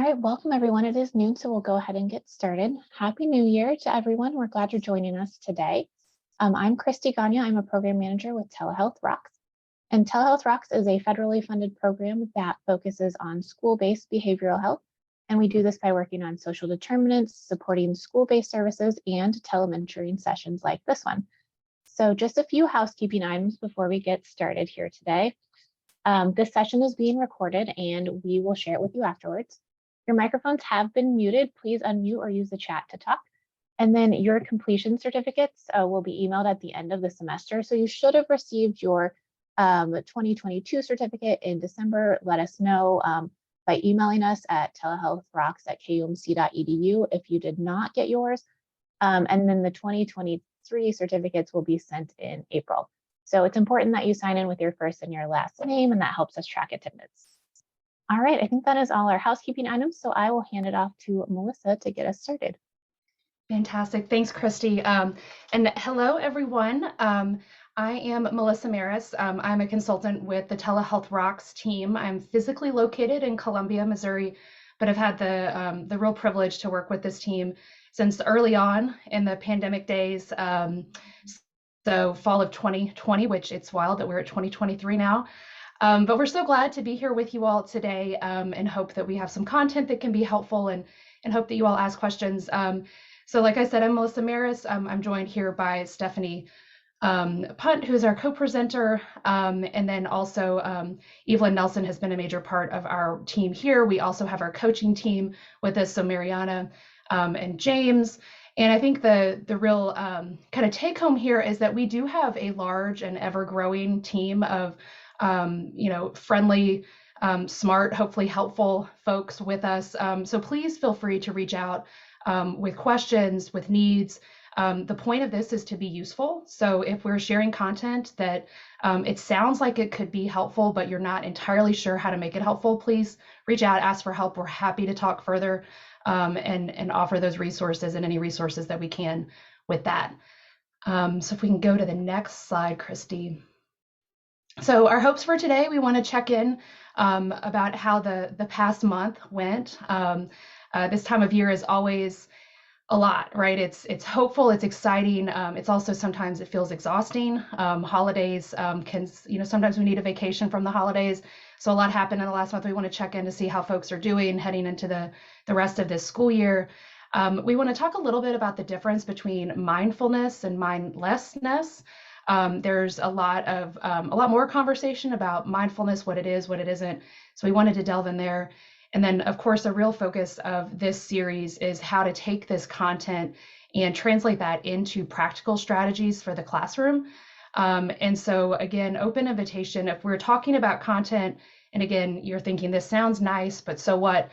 right, welcome everyone. It is noon, so we'll go ahead and get started. Happy New Year to everyone. We're glad you're joining us today. I'm Christy Ganya. I'm a program manager with Telehealth Rocks. And Telehealth Rocks is a federally funded program that focuses on school-based behavioral health. And we do this by working on social determinants, supporting school-based services, and telementoring sessions like this one. So just a few housekeeping items before we get started here today. This session is being recorded and we will share it with you afterwards. Your microphones have been muted. Please unmute or use the chat to talk. And then your completion certificates will be emailed at the end of the semester. So you should have received your 2022 certificate in December. Let us know by emailing us at telehealthrocks@kumc.edu if you did not get yours. And then the 2023 certificates will be sent in April. So it's important that you sign in with your first and your last name, and that helps us track attendance. All right, I think that is all our housekeeping items, so I will hand it off to Melissa to get us started. Fantastic. Thanks, Christy. And hello, everyone. I am Melissa Maris. I'm a consultant with the Telehealth Rocks team. I'm physically located in Columbia, Missouri, but I've had the real privilege to work with this team since early on in the pandemic days. So fall of 2020, which it's wild that we're at 2023 now. But we're so glad to be here with you all today and hope that we have some content that can be helpful and hope that you all ask questions. So like I said, I'm Melissa Maris. I'm joined here by Stephanie Punt, who's our co-presenter. And then also Evelyn Nelson has been a major part of our team here. We also have our coaching team with us, so Mariana and James. And I think the real kind of take home here is that we do have a large and ever growing team of friendly, smart, hopefully helpful folks with us. So please feel free to reach out with questions, with needs. The point of this is to be useful. So if we're sharing content that it sounds like it could be helpful, but you're not entirely sure how to make it helpful, please reach out, ask for help. We're happy to talk further and offer those resources and any resources that we can with that. So if we can go to the next slide, Christy. So our hopes for today, we want to check in about how the past month went. This time of year is always a lot, right? It's hopeful, it's exciting. It's also sometimes it feels exhausting. Holidays can, sometimes we need a vacation from the holidays. So a lot happened in the last month. We want to check in to see how folks are doing heading into the rest of this school year. We want to talk a little bit about the difference between mindfulness and mindlessness. There's a lot more conversation about mindfulness, what it is, what it isn't. So we wanted to delve in there. And then, of course, a real focus of this series is how to take this content and translate that into practical strategies for the classroom. And so, again, open invitation. If we're talking about content, and again, you're thinking this sounds nice, but so what?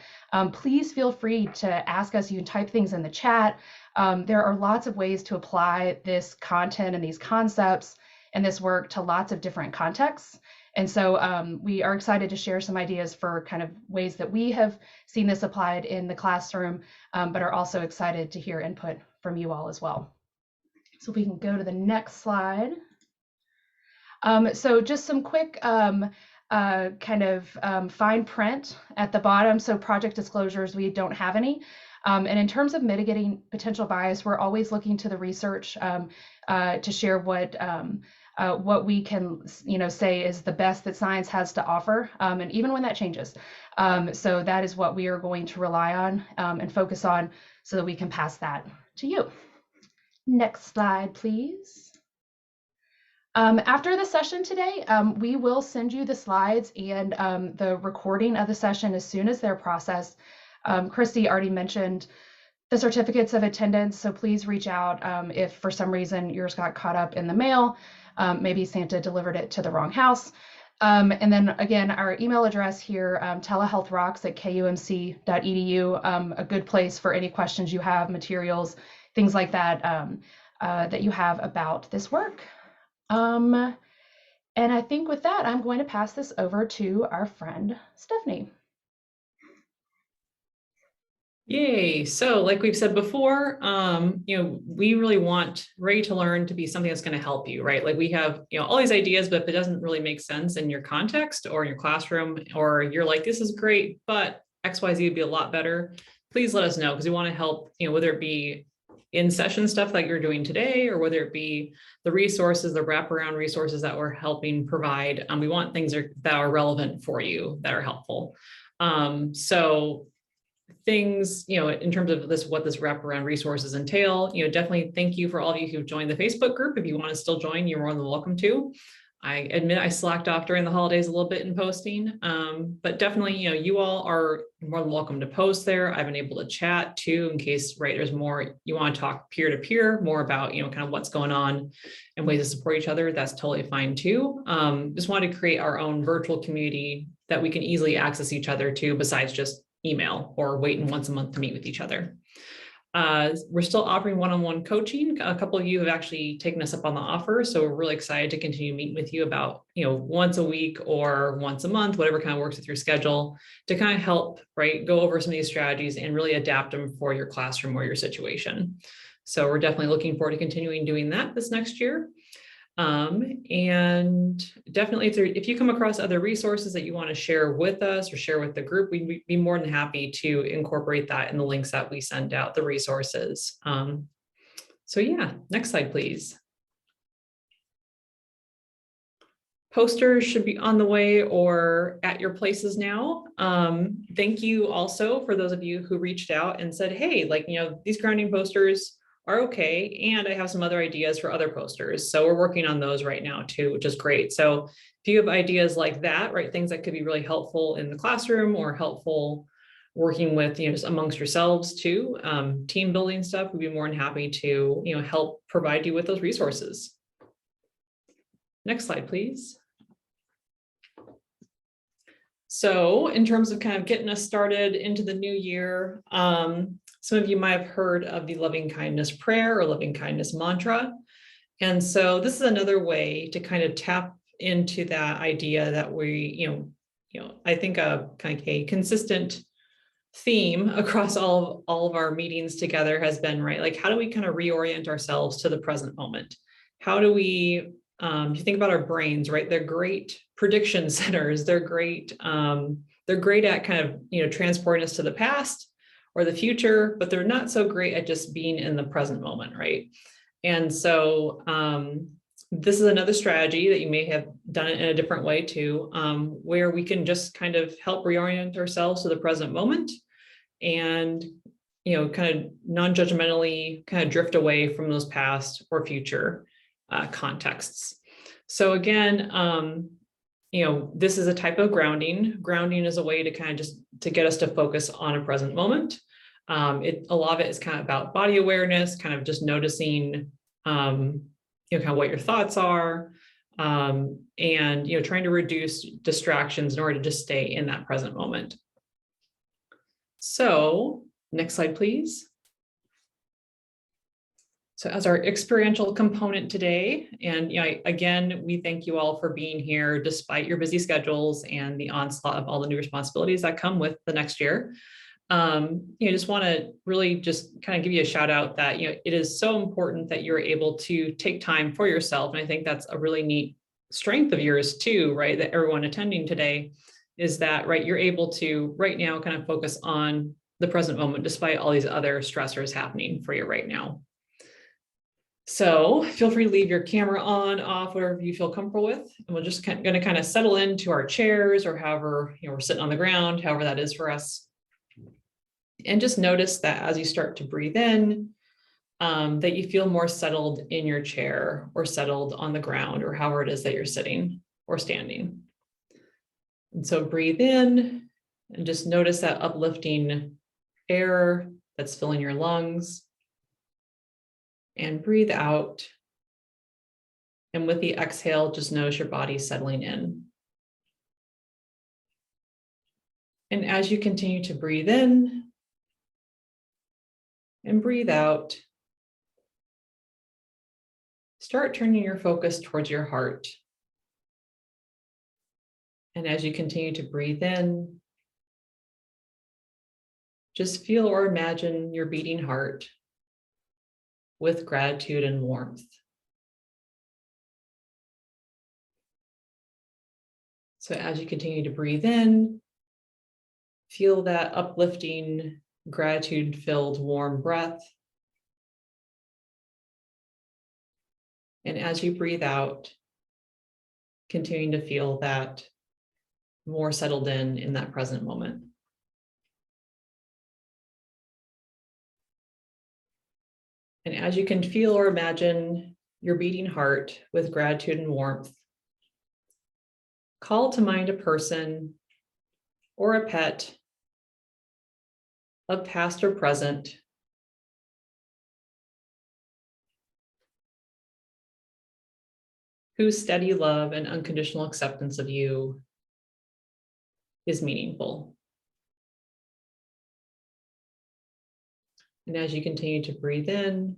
Please feel free to ask us. You can type things in the chat. There are lots of ways to apply this content and these concepts and this work to lots of different contexts. And so we are excited to share some ideas for kind of ways that we have seen this applied in the classroom, but are also excited to hear input from you all as well. So we can go to the next slide. So just some quick fine print at the bottom. So project disclosures, we don't have any. And in terms of mitigating potential bias, we're always looking to the research to share what we can, say is the best that science has to offer, and even when that changes. So that is what we are going to rely on and focus on so that we can pass that to you. Next slide, please. After the session today, we will send you the slides and the recording of the session as soon as they're processed. Christy already mentioned the certificates of attendance, so please reach out if for some reason yours got caught up in the mail. Maybe Santa delivered it to the wrong house. And then again, our email address here, telehealthrocks@kumc.edu, a good place for any questions you have, materials, things like that, that you have about this work. And I think with that, I'm going to pass this over to our friend, Stephanie. Yay. So like we've said before, we really want Ready to Learn to be something that's going to help you, right? Like we have, all these ideas, but if it doesn't really make sense in your context or in your classroom, or you're like, this is great, but XYZ would be a lot better, please let us know, because we want to help, whether it be in session stuff like you're doing today, or whether it be the resources, the wraparound resources that we're helping provide. We want things that are relevant for you, that are helpful. So things, in terms of what this wraparound resources entail, definitely thank you for all of you who've joined the Facebook group. If you want to still join, you're more than welcome to. I admit I slacked off during the holidays a little bit in posting, but definitely, you all are more than welcome to post there. I've been able to chat too, in case, there's more, you want to talk peer to peer, more about, kind of what's going on and ways to support each other. That's totally fine too. Just wanted to create our own virtual community that we can easily access each other to, besides just email or waiting once a month to meet with each other. We're still offering one-on-one coaching. A couple of you have actually taken us up on the offer, so we're really excited to continue meeting with you about, once a week or once a month, whatever kind of works with your schedule, to kind of help, go over some of these strategies and really adapt them for your classroom or your situation. So we're definitely looking forward to continuing doing that this next year. And definitely, if you come across other resources that you want to share with us or share with the group, we'd be more than happy to incorporate that in the links that we send out, the resources. So yeah, next slide, please. Posters should be on the way or at your places now. Thank you also for those of you who reached out and said, hey, these grounding posters are okay, and I have some other ideas for other posters. So we're working on those right now too, which is great. So if you have ideas like that, things that could be really helpful in the classroom or helpful working with, just amongst yourselves too, team building stuff, we'd be more than happy to, help provide you with those resources. Next slide, please. So in terms of kind of getting us started into the new year, some of you might have heard of the loving kindness prayer or loving kindness mantra. And so this is another way to kind of tap into that idea that we, I think a kind of a consistent theme across all of our meetings together has been, how do we kind of reorient ourselves to the present moment? How do we, if you think about our brains, they're great prediction centers. They're great at kind of, transporting us to the past or the future, but they're not so great at just being in the present moment, right? And so this is another strategy that you may have done it in a different way too, where we can just kind of help reorient ourselves to the present moment and, kind of non-judgmentally kind of drift away from those past or future contexts. So again, this is a type of grounding. Grounding is a way to kind of just to get us to focus on a present moment. A lot of it is kind of about body awareness, kind of just noticing, kind of what your thoughts are, and, trying to reduce distractions in order to just stay in that present moment. So next slide, please. So as our experiential component today, and again, we thank you all for being here despite your busy schedules and the onslaught of all the new responsibilities that come with the next year. Just want to really just kind of give you a shout out that, it is so important that you're able to take time for yourself. And I think that's a really neat strength of yours too, that everyone attending today is that, you're able to right now kind of focus on the present moment, despite all these other stressors happening for you right now. So feel free to leave your camera on, off, whatever you feel comfortable with. And we're just going to kind of settle into our chairs or however, we're sitting on the ground, however that is for us. And just notice that as you start to breathe in, that you feel more settled in your chair or settled on the ground or however it is that you're sitting or standing. And so breathe in and just notice that uplifting air that's filling your lungs. And breathe out. And with the exhale, just notice your body settling in. And as you continue to breathe in and breathe out, start turning your focus towards your heart. And as you continue to breathe in, just feel or imagine your beating heart with gratitude and warmth. So as you continue to breathe in, Feel that uplifting, gratitude-filled, warm breath. And as you breathe out, continuing to feel that more settled in that present moment. And as you can feel or imagine your beating heart with gratitude and warmth, call to mind a person or a pet of past or present whose steady love and unconditional acceptance of you is meaningful. And as you continue to breathe in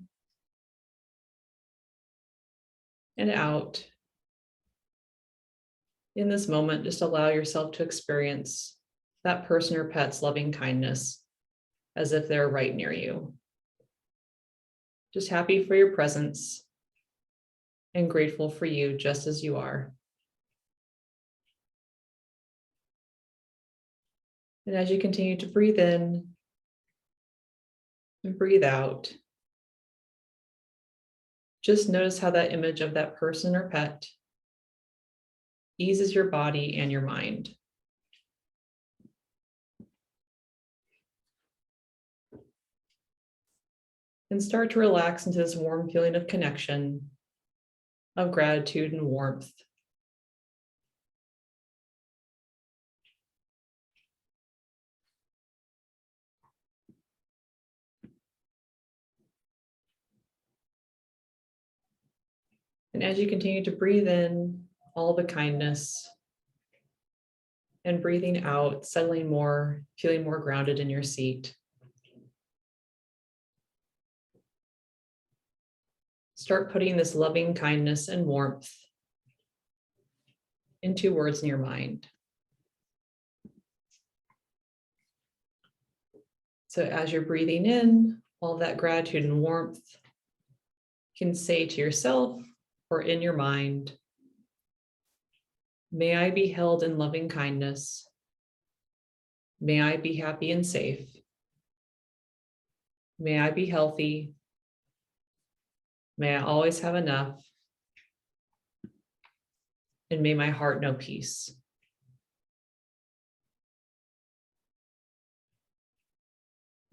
and out, in this moment, just allow yourself to experience that person or pet's loving kindness as if they're right near you. Just happy for your presence and grateful for you just as you are. And as you continue to breathe in and breathe out, just notice how that image of that person or pet eases your body and your mind. And start to relax into this warm feeling of connection, of gratitude and warmth. And as you continue to breathe in all the kindness and breathing out, settling more, feeling more grounded in your seat. Start putting this loving kindness and warmth into words in your mind. So as you're breathing in all that gratitude and warmth, you can say to yourself or in your mind, may I be held in loving kindness. May I be happy and safe. May I be healthy. May I always have enough. And may my heart know peace.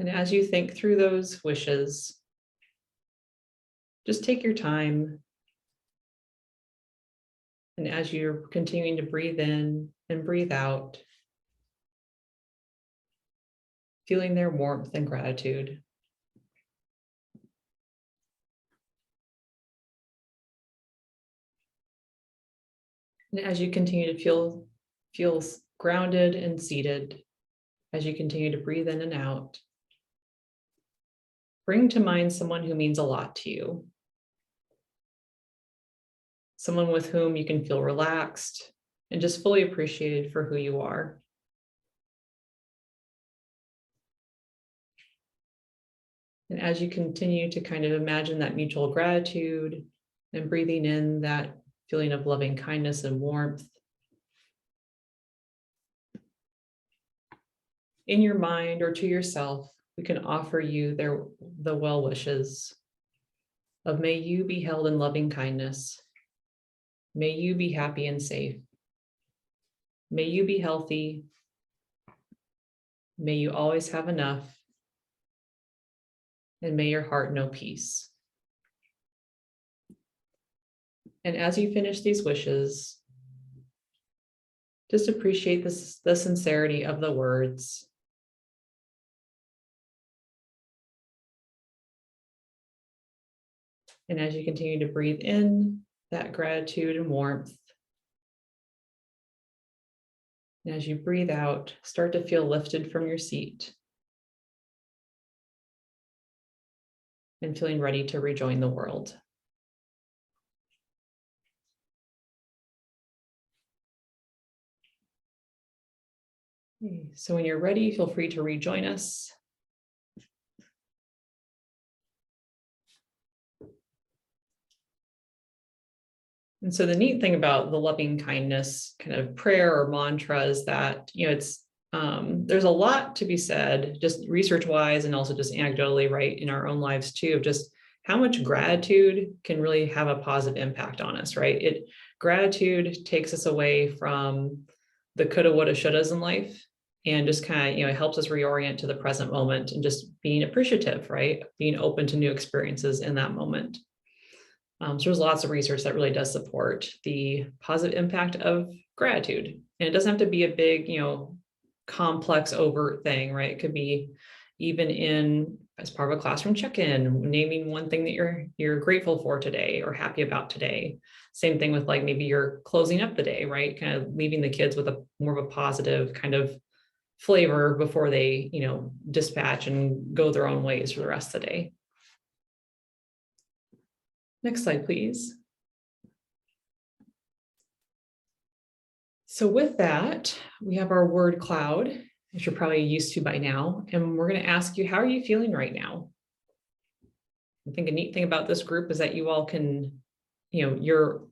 And as you think through those wishes, just take your time. And as you're continuing to breathe in and breathe out, feeling their warmth and gratitude. And as you continue to feel grounded and seated, as you continue to breathe in and out, bring to mind someone who means a lot to you. Someone with whom you can feel relaxed and just fully appreciated for who you are. And as you continue to kind of imagine that mutual gratitude and breathing in that feeling of loving kindness and warmth, in your mind or to yourself, we can offer you the well wishes of may you be held in loving kindness. May you be happy and safe. May you be healthy. May you always have enough. And may your heart know peace. And as you finish these wishes, just appreciate the sincerity of the words. And as you continue to breathe in that gratitude and warmth, and as you breathe out, start to feel lifted from your seat and feeling ready to rejoin the world. So when you're ready, feel free to rejoin us. And so the neat thing about the loving kindness kind of prayer or mantra is that, it's there's a lot to be said, just research wise and also just anecdotally, right, in our own lives too, of just how much gratitude can really have a positive impact on us, right? Gratitude takes us away from the coulda, woulda, shouldas in life, and just kind of, helps us reorient to the present moment and just being appreciative, right? Being open to new experiences in that moment. So there's lots of research that really does support the positive impact of gratitude. And it doesn't have to be a big, complex, overt thing, right? It could be even in as part of a classroom check-in, naming one thing that you're grateful for today or happy about today. Same thing with like maybe you're closing up the day, right? Kind of leaving the kids with a more of a positive kind of flavor before they, dispatch and go their own ways for the rest of the day. Next slide, please. So with that, we have our word cloud, which you're probably used to by now, and we're going to ask you, how are you feeling right now? I think a neat thing about this group is that you all can, you're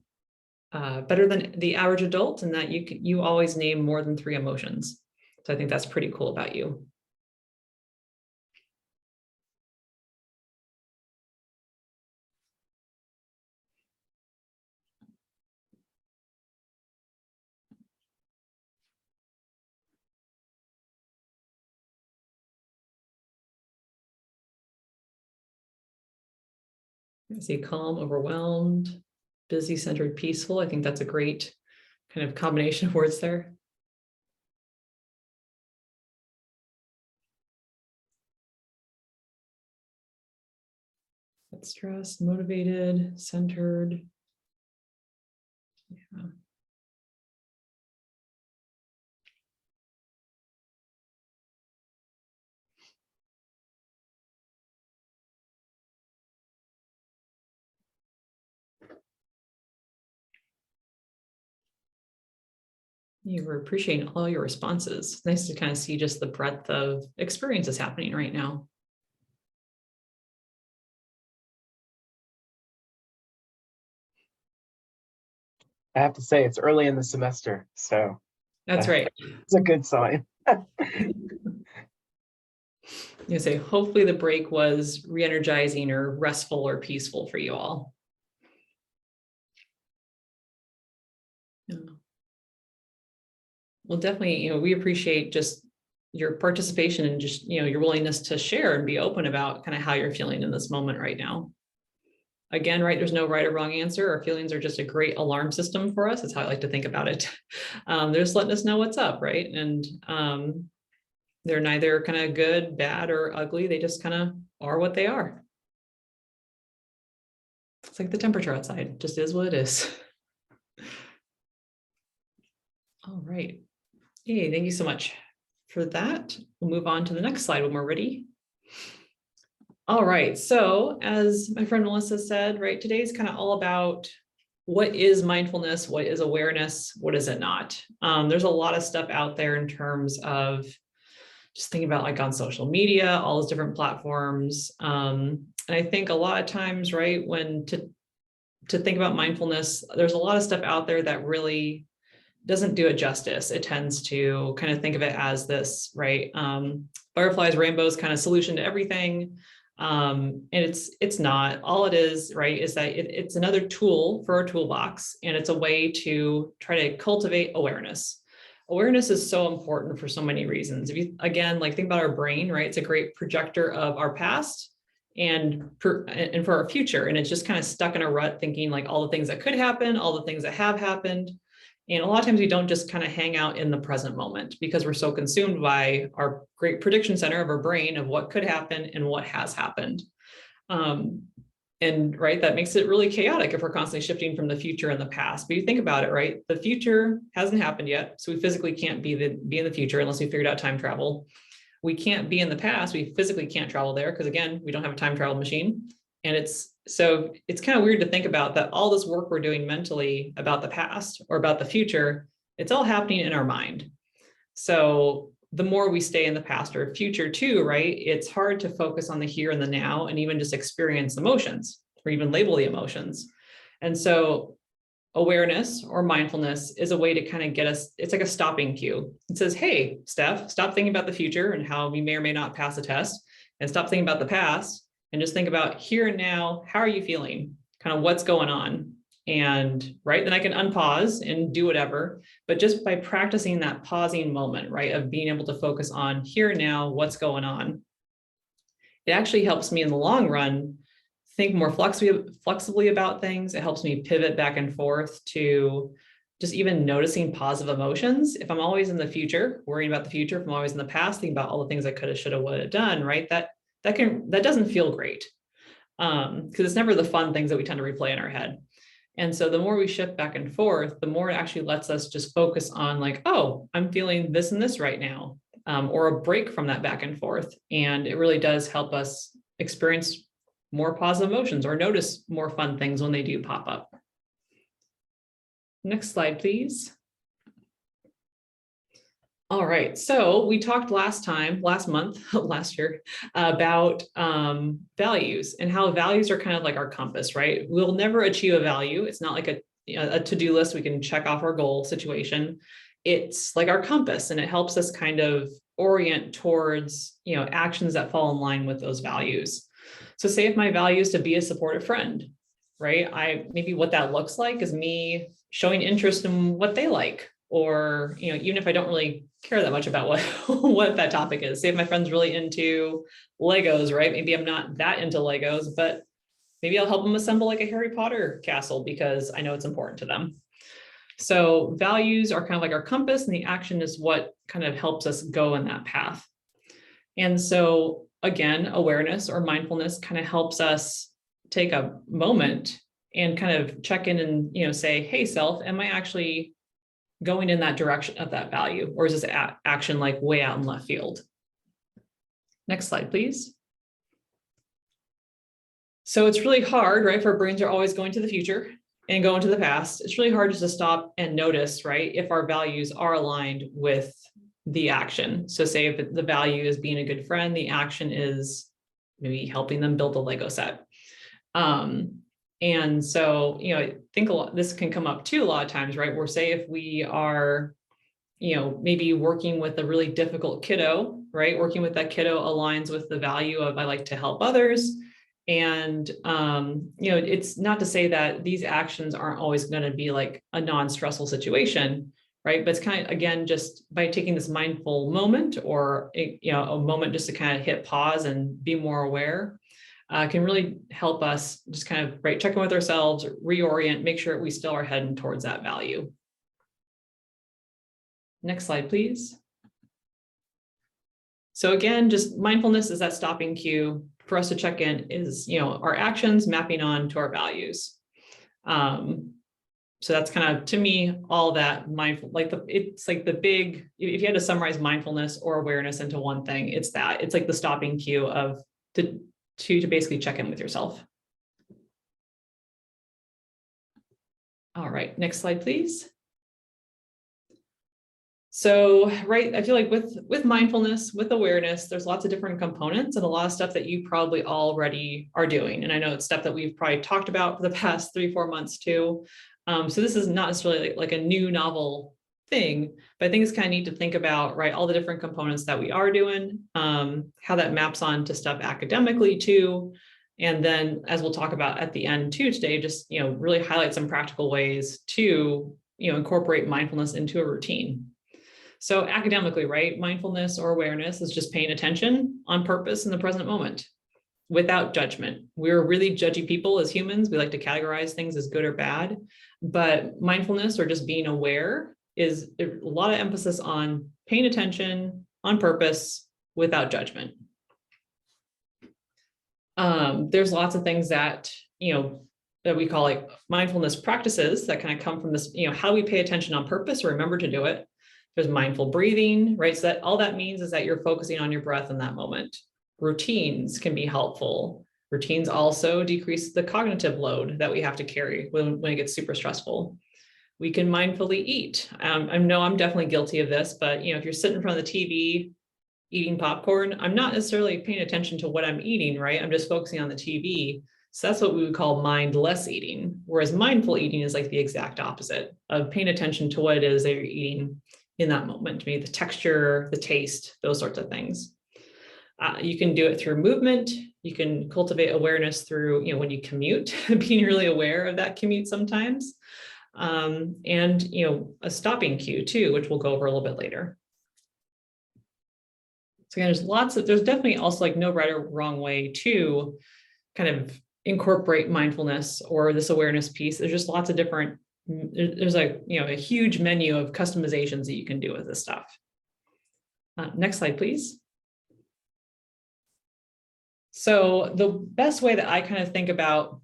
better than the average adult, and that you always name more than 3 emotions. So I think that's pretty cool about you. I see calm, overwhelmed, busy, centered, peaceful. I think that's a great kind of combination of words there. Stressed, motivated, centered. Yeah. You were appreciating all your responses. It's nice to kind of see just the breadth of experiences happening right now. I have to say it's early in the semester, so That's right. it's a good sign. You say, hopefully the break was re-energizing or restful or peaceful for you all. Yeah. Well, definitely, we appreciate just your participation and just, your willingness to share and be open about kind of how you're feeling in this moment right now. Again, right, there's no right or wrong answer. Our feelings are just a great alarm system for us. That's how I like to think about it. They're just letting us know what's up, right? And they're neither kind of good, bad, or ugly. They just kind of are what they are. It's like the temperature outside. It just is what it is. All right. Hey, thank you so much for that. We'll move on to the next slide when we're ready. All right, so as my friend Melissa said, right, today's kind of all about what is mindfulness, what is awareness, what is it not? There's a lot of stuff out there in terms of just thinking about like on social media, all those different platforms. And I think a lot of times, right, when to think about mindfulness, there's a lot of stuff out there that really doesn't do it justice. It tends to kind of think of it as this, right, butterflies, rainbows kind of solution to everything. And it's not. All it is, right, is that it's another tool for our toolbox, and it's a way to try to cultivate awareness. Awareness is so important for so many reasons. If you, again, like think about our brain, right, it's a great projector of our past and for our future. And it's just kind of stuck in a rut thinking like all the things that could happen, all the things that have happened. And a lot of times we don't just kind of hang out in the present moment because we're so consumed by our great prediction center of our brain of what could happen and what has happened. And right, that makes it really chaotic if we're constantly shifting from the future and the past. But you think about it, right? The future hasn't happened yet. So we physically can't be in the future unless we figured out time travel. We can't be in the past. We physically can't travel there because again, we don't have a time travel machine. And it's kind of weird to think about that all this work we're doing mentally about the past or about the future, it's all happening in our mind. So the more we stay in the past or future too, right, it's hard to focus on the here and the now and even just experience emotions or even label the emotions. And so awareness or mindfulness is a way to kind of get us, it's like a stopping cue. It says, hey, Steph, stop thinking about the future and how we may or may not pass a test, and stop thinking about the past and just think about here and now. How are you feeling? Kind of what's going on? And right, then I can unpause and do whatever. But just by practicing that pausing moment, right, of being able to focus on here and now, what's going on, it actually helps me in the long run think more flexibly about things. It helps me pivot back and forth to just even noticing positive emotions. If I'm always in the future, worrying about the future, if I'm always in the past, thinking about all the things I could have, should have, would have done, right? That doesn't feel great. Because it's never the fun things that we tend to replay in our head. And so the more we shift back and forth, the more it actually lets us just focus on like, oh, I'm feeling this and this right now, or a break from that back and forth. And it really does help us experience more positive emotions or notice more fun things when they do pop up. Next slide, please. All right, so we talked last month, last year, about values and how values are kind of like our compass, right? We'll never achieve a value. It's not like a to-do list we can check off our goal situation. It's like our compass, and it helps us kind of orient towards, actions that fall in line with those values. So say if my value is to be a supportive friend, right? Maybe what that looks like is me showing interest in what they like, or, even if I don't really care that much about what that topic is. Say if my friend's really into Legos, right? Maybe I'm not that into Legos, but maybe I'll help them assemble like a Harry Potter castle because I know it's important to them. So values are kind of like our compass, and the action is what kind of helps us go in that path. And so again, awareness or mindfulness kind of helps us take a moment and kind of check in and, say, hey, self, am I actually going in that direction of that value? Or is this action like way out in left field? Next slide, please. So it's really hard, right? If our brains are always going to the future and going to the past, it's really hard just to stop and notice, right? If our values are aligned with the action. So say if the value is being a good friend, the action is maybe helping them build a Lego set. And so, I think this can come up too a lot of times, right? Where say if we are, maybe working with a really difficult kiddo, right? Working with that kiddo aligns with the value of I like to help others. And, it's not to say that these actions aren't always going to be like a non-stressful situation, right? But it's kind of, again, just by taking this mindful moment or, a moment just to kind of hit pause and be more aware, can really help us just kind of check in with ourselves, reorient, make sure we still are heading towards that value. Next slide, please. So again, just mindfulness is that stopping cue for us to check in is, our actions mapping on to our values. So that's kind of, to me, all that mindful, it's like the big, if you had to summarize mindfulness or awareness into one thing, it's like the stopping cue of to basically check in with yourself. All right, next slide, please. So, right, I feel like with mindfulness, with awareness, there's lots of different components and a lot of stuff that you probably already are doing. And I know it's stuff that we've probably talked about for the past 3-4 months too. So this is not necessarily like a new novel thing, but I think it's kind of neat to think about, right, all the different components that we are doing, how that maps on to stuff academically too. And then as we'll talk about at the end too today, just, really highlight some practical ways to, incorporate mindfulness into a routine. So academically, right, mindfulness or awareness is just paying attention on purpose in the present moment without judgment. We're really judgy people as humans. We like to categorize things as good or bad, but mindfulness or just being aware is a lot of emphasis on paying attention on purpose without judgment. There's lots of things that, that we call like mindfulness practices that kind of come from this, how we pay attention on purpose or remember to do it. There's mindful breathing, right? So that all that means is that you're focusing on your breath in that moment. Routines can be helpful. Routines also decrease the cognitive load that we have to carry when it gets super stressful. We can mindfully eat. I know I'm definitely guilty of this, but if you're sitting in front of the TV eating popcorn, I'm not necessarily paying attention to what I'm eating, right? I'm just focusing on the TV. So that's what we would call mindless eating, whereas mindful eating is like the exact opposite of paying attention to what it is that you're eating in that moment, maybe the texture, the taste, those sorts of things. You can do it through movement. You can cultivate awareness through, when you commute, being really aware of that commute sometimes. And, a stopping cue too, which we'll go over a little bit later. So again, there's definitely also like no right or wrong way to kind of incorporate mindfulness or this awareness piece. There's just lots of different, there's like, a huge menu of customizations that you can do with this stuff. Next slide, please. So the best way that I kind of think about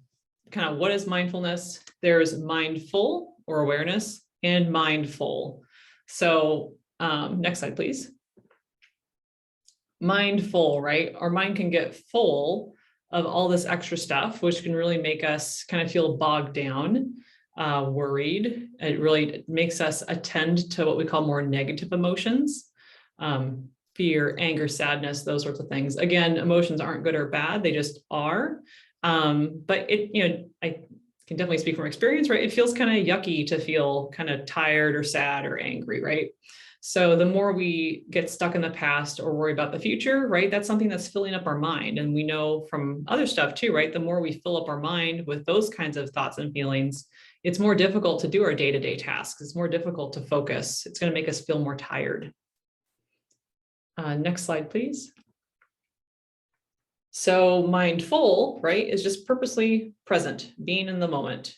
kind of what is mindfulness, there's mindful or awareness and mindful. So next slide, please. Mindful, right? Our mind can get full of all this extra stuff, which can really make us kind of feel bogged down, worried. It really makes us attend to what we call more negative emotions, fear, anger, sadness, those sorts of things. Again, emotions aren't good or bad, they just are. But I can definitely speak from experience, right? It feels kind of yucky to feel kind of tired or sad or angry, right? So the more we get stuck in the past or worry about the future, right, that's something that's filling up our mind. And we know from other stuff too, right, the more we fill up our mind with those kinds of thoughts and feelings, it's more difficult to do our day-to-day tasks. It's more difficult to focus. It's going to make us feel more tired. Next slide, please. So mindful, right, is just purposely present, being in the moment.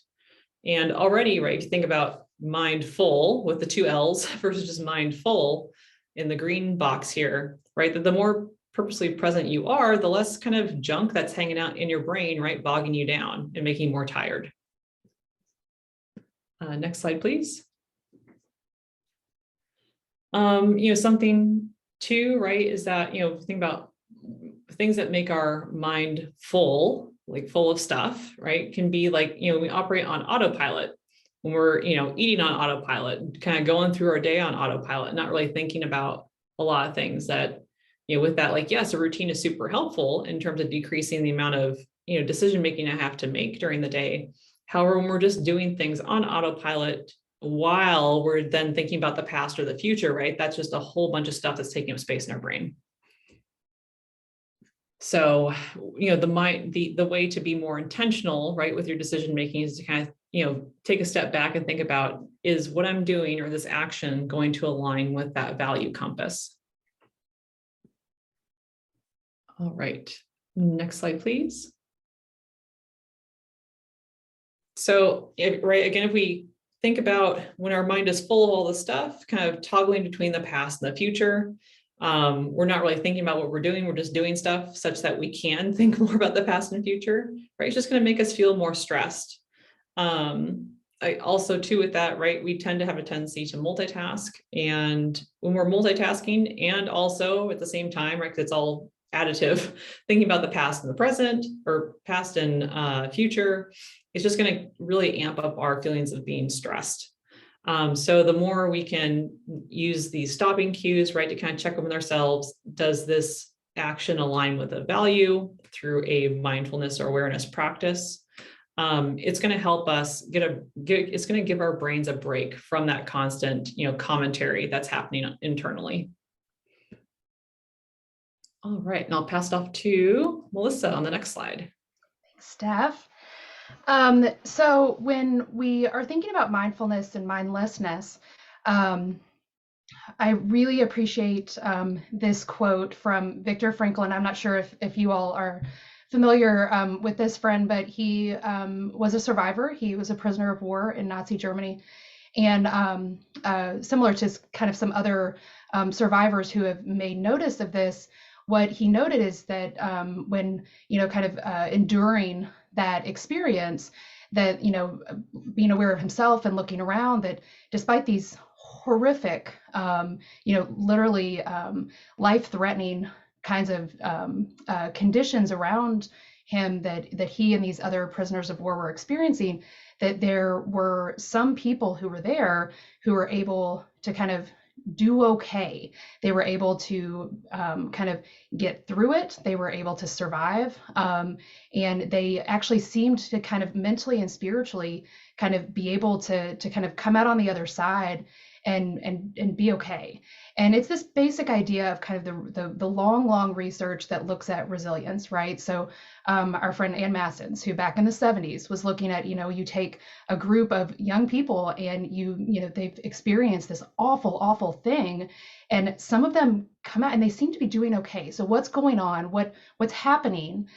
And already, right, if you think about mindful with the 2 L's versus just mindful in the green box here, right, that the more purposely present you are, the less kind of junk that's hanging out in your brain, right, bogging you down and making you more tired. Next slide, please. Something too, right, is that, think about things that make our mind full, like full of stuff, right, can be like, we operate on autopilot. When we're, eating on autopilot, kind of going through our day on autopilot, not really thinking about a lot of things that, with that, like, yes, a routine is super helpful in terms of decreasing the amount of, decision-making I have to make during the day. However, when we're just doing things on autopilot while we're then thinking about the past or the future, right, that's just a whole bunch of stuff that's taking up space in our brain. So, the way to be more intentional, right, with your decision making is to kind of, take a step back and think about, is what I'm doing or this action going to align with that value compass? All right, next slide, please. So, if we think about when our mind is full of all this stuff, kind of toggling between the past and the future, we're not really thinking about what we're doing. We're just doing stuff such that we can think more about the past and future, right? It's just going to make us feel more stressed. I also too with that, right, we tend to have a tendency to multitask, and when we're multitasking and also at the same time, right, because it's all additive, thinking about the past and the present or past and future, it's just going to really amp up our feelings of being stressed. So the more we can use these stopping cues, right, to kind of check with ourselves, does this action align with a value through a mindfulness or awareness practice? It's going to help us it's going to give our brains a break from that constant, commentary that's happening internally. All right, and I'll pass it off to Melissa on the next slide. Thanks, Steph. So when we are thinking about mindfulness and mindlessness, I really appreciate this quote from Viktor Frankl. I'm not sure if you all are familiar with this friend, but he was a survivor. He was a prisoner of war in Nazi Germany. And similar to kind of some other survivors who have made notice of this, what he noted is that when, kind of enduring that experience, that, being aware of himself and looking around, that despite these horrific, literally life-threatening kinds of conditions around him that he and these other prisoners of war were experiencing, that there were some people who were there who were able to kind of do okay. They were able to kind of get through it. They were able to survive. And they actually seemed to kind of mentally and spiritually kind of be able to kind of come out on the other side and be okay. And it's this basic idea of kind of the long research that looks at resilience, right? So our friend Ann Massens, who back in the 70s was looking at, you take a group of young people and they've experienced this awful thing, and some of them come out and they seem to be doing okay. So what's going on? What's happening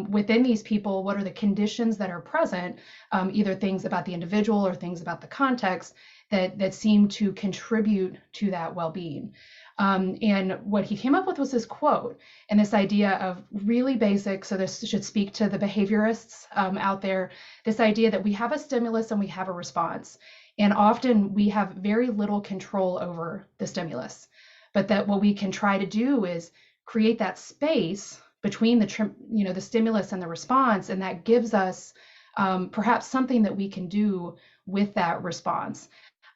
within these people? What are the conditions that are present? Either things about the individual or things about the context that seem to contribute to that well-being. And what he came up with was this quote and this idea of really basic, so this should speak to the behaviorists out there, this idea that we have a stimulus and we have a response. And often we have very little control over the stimulus, but that what we can try to do is create that space between the stimulus and the response, and that gives us perhaps something that we can do with that response.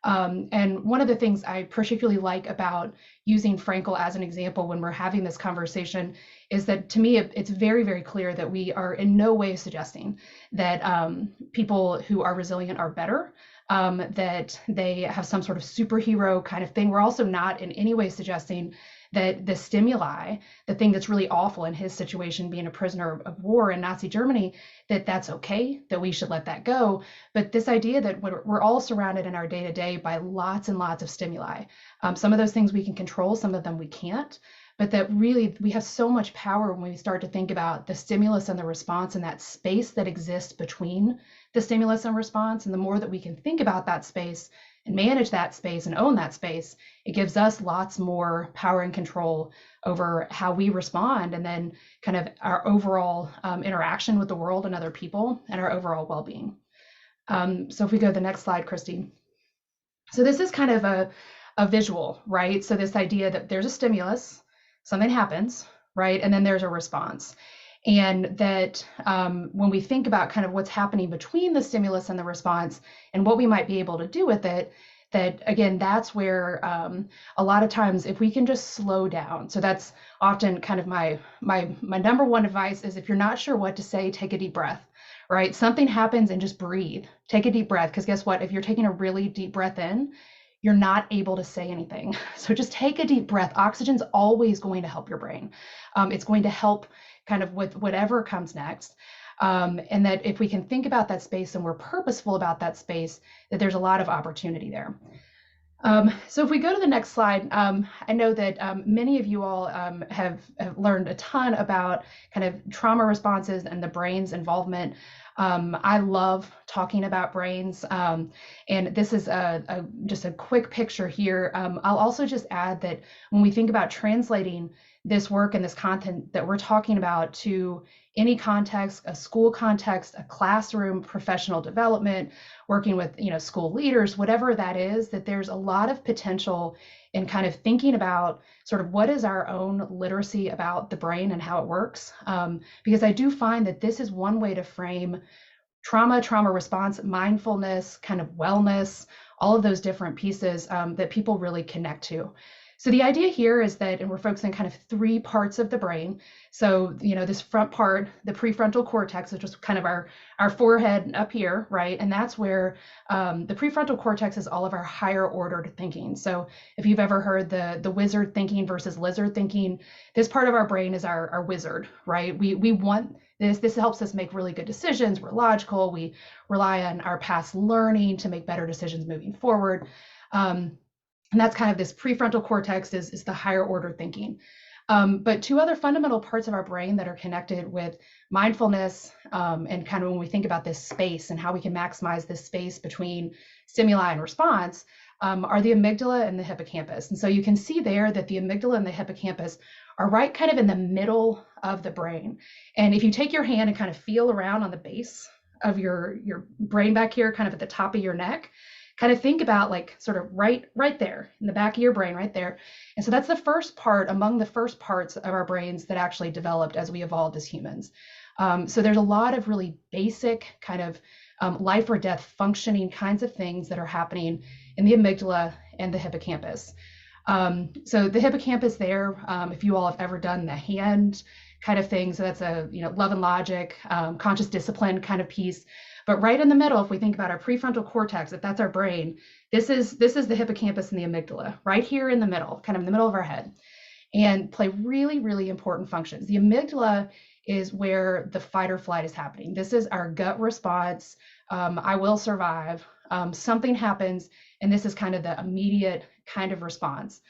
And one of the things I particularly like about using Frankel as an example when we're having this conversation is that, to me, it's very clear that we are in no way suggesting that people who are resilient are better, that they have some sort of superhero kind of thing. We're also not in any way suggesting that the stimuli, the thing that's really awful in his situation, being a prisoner of war in Nazi Germany, that's okay, that we should let that go. But this idea that we're all surrounded in our day-to-day by lots and lots of stimuli. Some of those things we can control, some of them we can't, but that really we have so much power when we start to think about the stimulus and the response and that space that exists between the stimulus and response. And the more that we can think about that space and manage that space and own that space, it gives us lots more power and control over how we respond, and then kind of our overall interaction with the world and other people, and our overall well-being. So if we go to the next slide, Christy. So this is kind of a visual, right? So this idea that there's a stimulus, something happens, right? And then there's a response. And that when we think about kind of what's happening between the stimulus and the response and what we might be able to do with it, that again, that's where a lot of times if we can just slow down. So that's often kind of my number one advice is, if you're not sure what to say, take a deep breath, right? Something happens and just breathe. Take a deep breath, because guess what? If you're taking a really deep breath in, you're not able to say anything. So just take a deep breath. Oxygen's always going to help your brain. It's going to help kind of with whatever comes next. And that if we can think about that space and we're purposeful about that space, that there's a lot of opportunity there. So if we go to the next slide, I know that many of you all have learned a ton about kind of trauma responses and the brain's involvement. I love talking about brains, and this is just a quick picture here. I'll also just add that when we think about translating this work and this content that we're talking about to any context, a school context, a classroom, professional development, working with school leaders, whatever that is, that there's a lot of potential in kind of thinking about sort of what is our own literacy about the brain and how it works. Because I do find that this is one way to frame trauma response, mindfulness, kind of wellness, all of those different pieces that people really connect to. So the idea here is that, and we're focusing kind of 3 parts of the brain. So, this front part, the prefrontal cortex, which is kind of our forehead up here, right? And that's where the prefrontal cortex is all of our higher ordered thinking. So if you've ever heard the wizard thinking versus lizard thinking, this part of our brain is our wizard, right? We want this helps us make really good decisions. We're logical. We rely on our past learning to make better decisions moving forward. And that's kind of this prefrontal cortex is the higher order thinking. But 2 other fundamental parts of our brain that are connected with mindfulness and kind of when we think about this space and how we can maximize this space between stimuli and response are the amygdala and the hippocampus. And so you can see there that the amygdala and the hippocampus are right kind of in the middle of the brain. And if you take your hand and kind of feel around on the base of your brain back here, kind of at the top of your neck, kind of think about like sort of right there in the back of your brain right there. And so that's the first part among the first parts of our brains that actually developed as we evolved as humans. So there's a lot of really basic kind of life or death functioning kinds of things that are happening in the amygdala and the hippocampus. So the hippocampus there, if you all have ever done the hand kind of thing, so that's a love and logic, conscious discipline kind of piece. But right in the middle, if we think about our prefrontal cortex, if that's our brain, this is the hippocampus and the amygdala, right here in the middle, kind of in the middle of our head, and play really, really important functions. The amygdala is where the fight or flight is happening. This is our gut response. I will survive. Something happens, and this is kind of the immediate kind of response.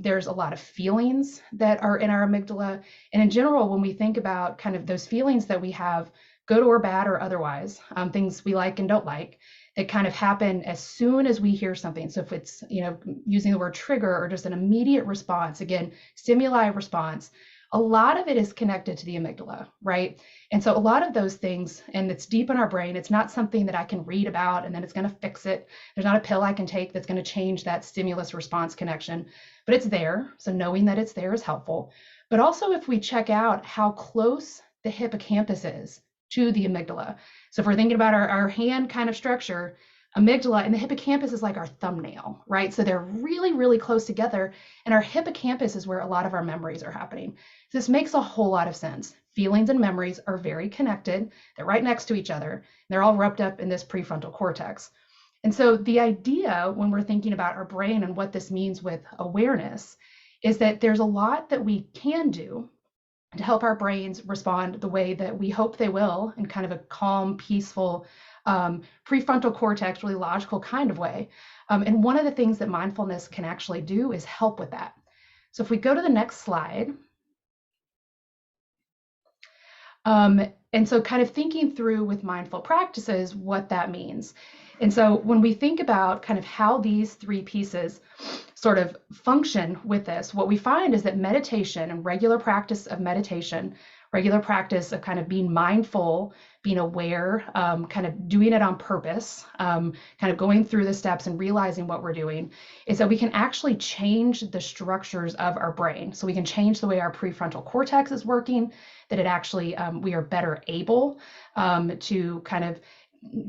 There's a lot of feelings that are in our amygdala. And in general, when we think about kind of those feelings that we have, good or bad or otherwise, things we like and don't like, that kind of happen as soon as we hear something. So if it's, using the word trigger or just an immediate response, again, stimuli response, a lot of it is connected to the amygdala, right? And so a lot of those things, and it's deep in our brain, it's not something that I can read about and then it's going to fix it. There's not a pill I can take that's going to change that stimulus response connection, but it's there. So knowing that it's there is helpful. But also if we check out how close the hippocampus is to the amygdala. So if we're thinking about our hand kind of structure, amygdala and the hippocampus is like our thumbnail, right? So they're really, really close together. And our hippocampus is where a lot of our memories are happening. This makes a whole lot of sense. Feelings and memories are very connected. They're right next to each other. They're all wrapped up in this prefrontal cortex. And so the idea when we're thinking about our brain and what this means with awareness is that there's a lot that we can do to help our brains respond the way that we hope they will, in kind of a calm, peaceful, prefrontal cortex, really logical kind of way. And one of the things that mindfulness can actually do is help with that. So if we go to the next slide, and so kind of thinking through with mindful practices, what that means. And so when we think about kind of how these three pieces sort of function with this, what we find is that meditation and regular practice of meditation, regular practice of kind of being mindful, being aware, kind of doing it on purpose, kind of going through the steps and realizing what we're doing, is that we can actually change the structures of our brain. So we can change the way our prefrontal cortex is working, that it actually, we are better able to kind of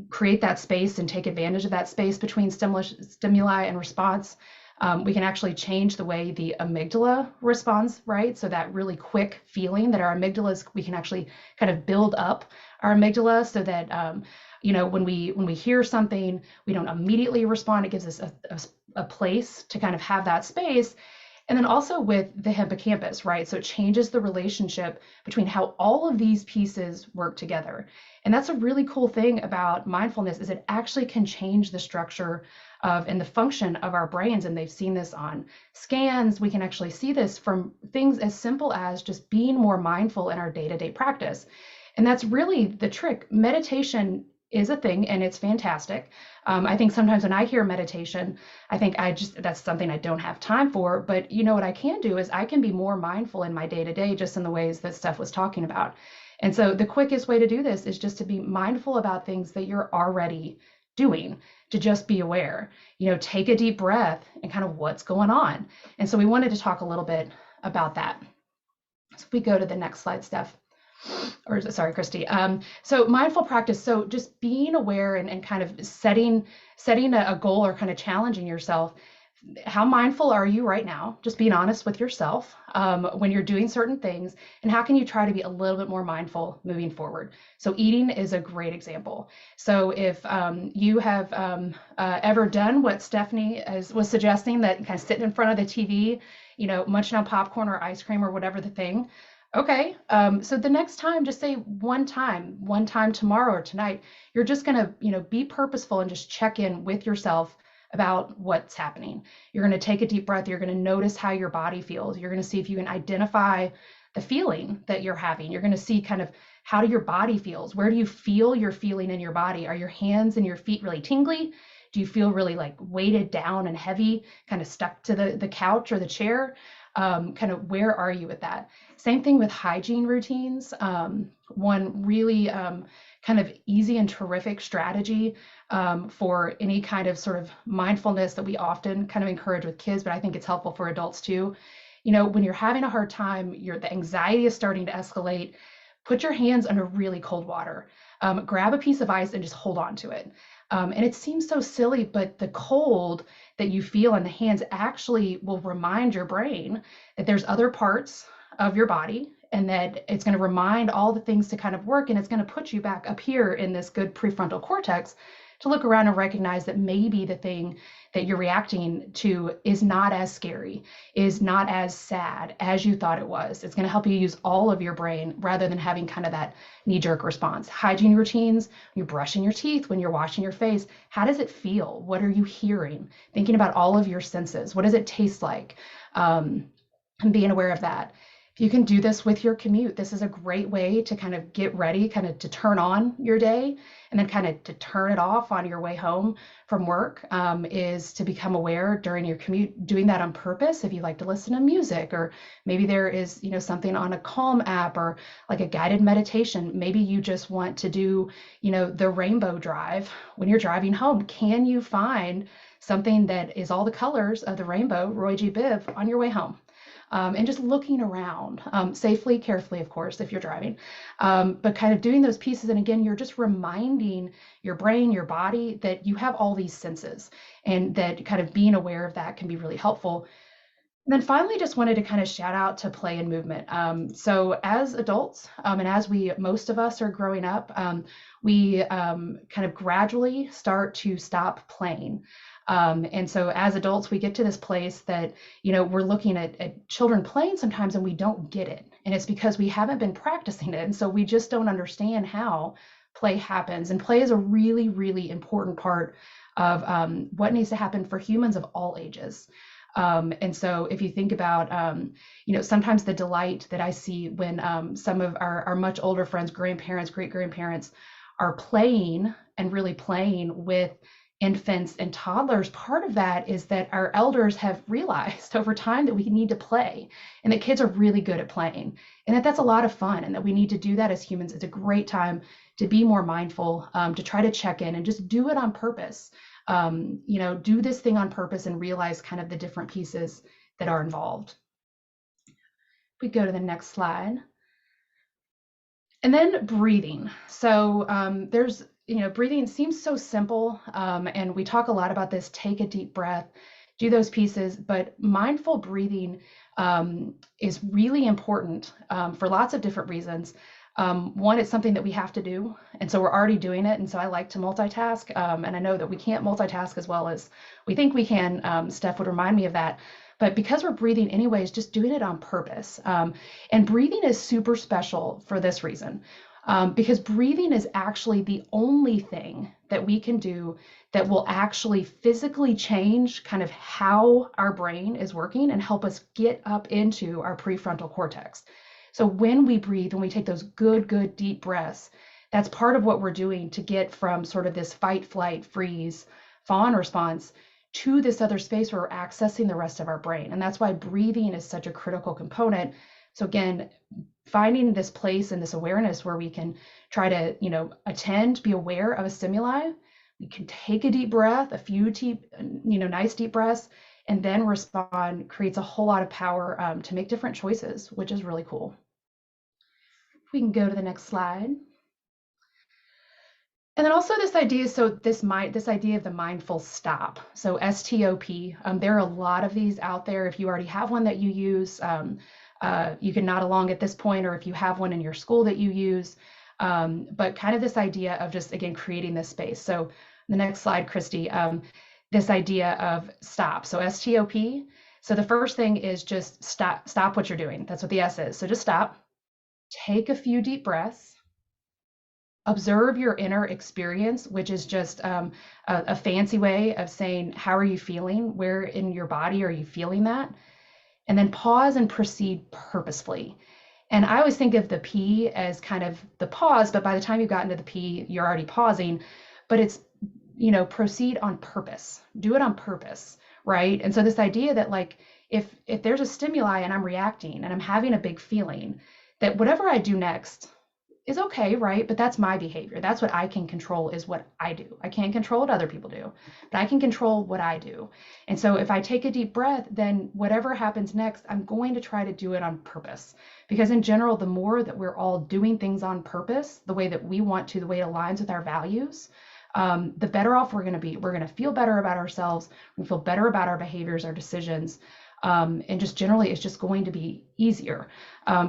create that space and take advantage of that space between stimuli and response. We can actually change the way the amygdala responds, right? So that really quick feeling that our amygdalas, we can actually kind of build up our amygdala so that, when we hear something, we don't immediately respond. It gives us a place to kind of have that space. And then also with the hippocampus, right? So it changes the relationship between how all of these pieces work together. And that's a really cool thing about mindfulness, is it actually can change the structure of and the function of our brains. And they've seen this on scans. We can actually see this from things as simple as just being more mindful in our day-to-day practice. And that's really the trick. Meditation is a thing and it's fantastic. I think sometimes when I hear meditation, I think that's something I don't have time for. But what I can do is I can be more mindful in my day-to-day, just in the ways that Steph was talking about. And so the quickest way to do this is just to be mindful about things that you're already doing, to just be aware, take a deep breath and kind of what's going on. And so we wanted to talk a little bit about that. So if we go to the next slide, Steph. Or sorry, Christy. So mindful practice. So just being aware and kind of setting a goal or kind of challenging yourself. How mindful are you right now? Just being honest with yourself when you're doing certain things, and how can you try to be a little bit more mindful moving forward? So eating is a great example. So if you have ever done what Stephanie was suggesting, that kind of sitting in front of the TV, munching on popcorn or ice cream or whatever the thing. Okay, so the next time, just say one time tomorrow or tonight, you're just gonna, be purposeful and just check in with yourself about what's happening. You're gonna take a deep breath. You're gonna notice how your body feels. You're gonna see if you can identify the feeling that you're having. You're gonna see kind of how your body feels. Where do you feel your feeling in your body? Are your hands and your feet really tingly? Do you feel really like weighted down and heavy, kind of stuck to the couch or the chair? Kind of where are you with that? Same thing with hygiene routines. One really kind of easy and terrific strategy for any kind of sort of mindfulness that we often kind of encourage with kids, but I think it's helpful for adults too. When you're having a hard time, the anxiety is starting to escalate, put your hands under really cold water. Grab a piece of ice and just hold on to it. And it seems so silly, but the cold that you feel in the hands actually will remind your brain that there's other parts of your body, and that it's going to remind all the things to kind of work, and it's going to put you back up here in this good prefrontal cortex to look around and recognize that maybe the thing that you're reacting to is not as scary, is not as sad as you thought it was. It's going to help you use all of your brain rather than having kind of that knee-jerk response. Hygiene routines, when you're brushing your teeth, when you're washing your face, how does it feel? What are you hearing? Thinking about all of your senses. What does it taste like? And being aware of that. If you can do this with your commute, this is a great way to kind of get ready, kind of to turn on your day, and then kind of to turn it off on your way home from work, is to become aware during your commute, doing that on purpose. If you like to listen to music, or maybe there is, something on a Calm app or like a guided meditation. Maybe you just want to do, the rainbow drive when you're driving home. Can you find something that is all the colors of the rainbow, Roy G. Biv, on your way home? And just looking around safely, carefully, of course, if you're driving, but kind of doing those pieces. And again, you're just reminding your brain, your body, that you have all these senses, and that kind of being aware of that can be really helpful. And then finally, just wanted to kind of shout out to play and movement. So as adults, and as most of us are growing up, we kind of gradually start to stop playing. And so as adults, we get to this place that, we're looking at children playing sometimes and we don't get it. And it's because we haven't been practicing it. And so we just don't understand how play happens. And play is a really, really important part of what needs to happen for humans of all ages. And so if you think about, sometimes the delight that I see when some of our much older friends, grandparents, great-grandparents are playing and really playing with infants and toddlers, part of that is that our elders have realized over time that we need to play, and that kids are really good at playing, and that's a lot of fun, and that we need to do that as humans. It's a great time to be more mindful, to try to check in and just do it on purpose. Do this thing on purpose and realize kind of the different pieces that are involved. We go to the next slide. And then breathing. So there's, breathing seems so simple, and we talk a lot about this: take a deep breath, do those pieces, but mindful breathing is really important for lots of different reasons. One, it's something that we have to do, and so we're already doing it, and so I like to multitask, and I know that we can't multitask as well as we think we can. Steph would remind me of that. But because we're breathing anyways, just doing it on purpose. And breathing is super special for this reason, because breathing is actually the only thing that we can do that will actually physically change kind of how our brain is working and help us get up into our prefrontal cortex. So when we breathe, when we take those good deep breaths, that's part of what we're doing to get from sort of this fight, flight, freeze, fawn response to this other space where we're accessing the rest of our brain. And that's why breathing is such a critical component. So again, finding this place and this awareness where we can try to, attend, be aware of a stimuli. We can take a deep breath, a few deep, nice deep breaths, and then respond, creates a whole lot of power to make different choices, which is really cool. We can go to the next slide. And then also this idea, so this idea of the mindful stop. So STOP, there are a lot of these out there. If you already have one that you use, you can nod along at this point, or if you have one in your school that you use, but kind of this idea of just, again, creating this space. So the next slide, Christy, this idea of stop. So STOP. So the first thing is just stop what you're doing. That's what the S is. So just stop, take a few deep breaths. Observe your inner experience, which is just a fancy way of saying, how are you feeling? Where in your body are you feeling that? And then pause and proceed purposefully. And I always think of the P as kind of the pause, but by the time you've gotten to the P, you're already pausing. But it's, proceed on purpose. Do it on purpose, right? And so this idea that, like, if there's a stimuli and I'm reacting and I'm having a big feeling, that whatever I do next is okay, right? But that's my behavior. That's what I can control, is what I do. I can't control what other people do, but I can control what I do. And so if I take a deep breath, then whatever happens next, I'm going to try to do it on purpose, Because in general, the more that we're all doing things on purpose, the way that we want to, the way it aligns with our values, the better off we're going to be. We're going to feel better about ourselves. We feel better about our behaviors, our decisions. And just generally, it's just going to be easier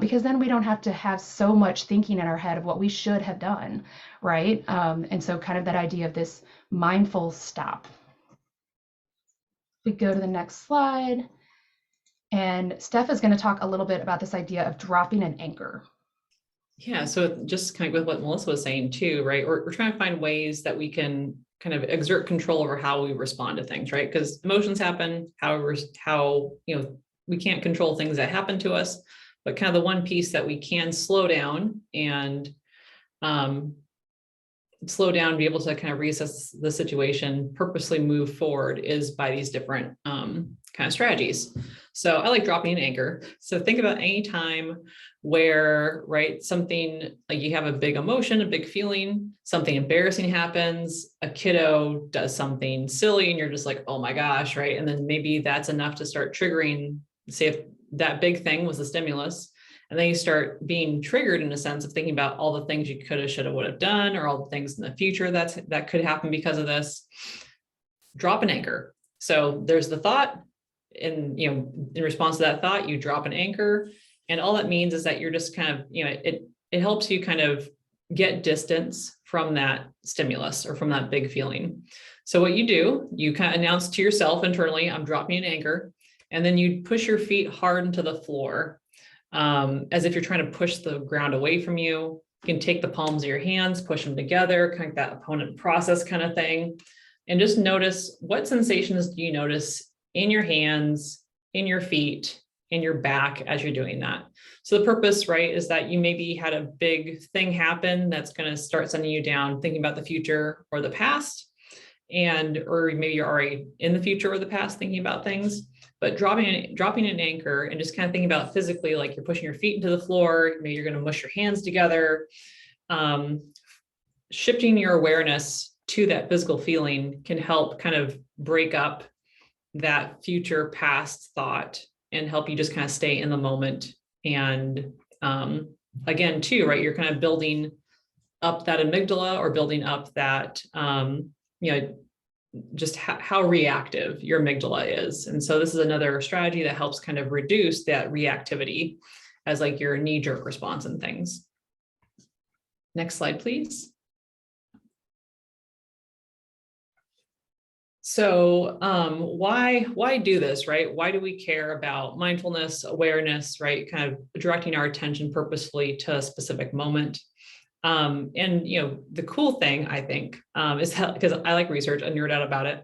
because then we don't have to have so much thinking in our head of what we should have done, right? And so kind of that idea of this mindful stop. We go to the next slide. And Steph is going to talk a little bit about this idea of dropping an anchor. Yeah, so just kind of with what Melissa was saying too, right? We're trying to find ways that we can kind of exert control over how we respond to things, right? Because emotions happen, we can't control things that happen to us, but kind of the one piece that we can slow down and be able to kind of reassess the situation, purposely move forward is by these different kind of strategies. So I like dropping an anchor. So think about any time where, right, something like you have a big emotion, a big feeling, something embarrassing happens, a kiddo does something silly and you're just like, oh my gosh, right? And then maybe that's enough to start triggering, say if that big thing was a stimulus, and then you start being triggered in a sense of thinking about all the things you could have, should have, would have done, or all the things in the future that could happen because of this. Drop an anchor. So there's the thought, and in response to that thought, you drop an anchor, and all that means is that you're just kind of, it helps you kind of get distance from that stimulus or from that big feeling. So what you do, you kind of announce to yourself internally, I'm dropping an anchor, and then you push your feet hard into the floor. As if you're trying to push the ground away from you. You can take the palms of your hands, push them together, kind of that opponent process kind of thing. And just notice, what sensations do you notice in your hands, in your feet, in your back as you're doing that? So the purpose, right, is that you maybe had a big thing happen that's going to start sending you down, thinking about the future or the past, or maybe you're already in the future or the past thinking about things. But dropping an anchor and just kind of thinking about physically, like you're pushing your feet into the floor, maybe you're going to mush your hands together, shifting your awareness to that physical feeling can help kind of break up that future past thought and help you just kind of stay in the moment. And again, too, right, you're kind of building up that amygdala or building up that, just how reactive your amygdala is. And so this is another strategy that helps kind of reduce that reactivity as like your knee-jerk response and things. Next slide, please. So why do this, right? Why do we care about mindfulness, awareness, right? Kind of directing our attention purposefully to a specific moment. And the cool thing I think is because I like research, I nerd out about it.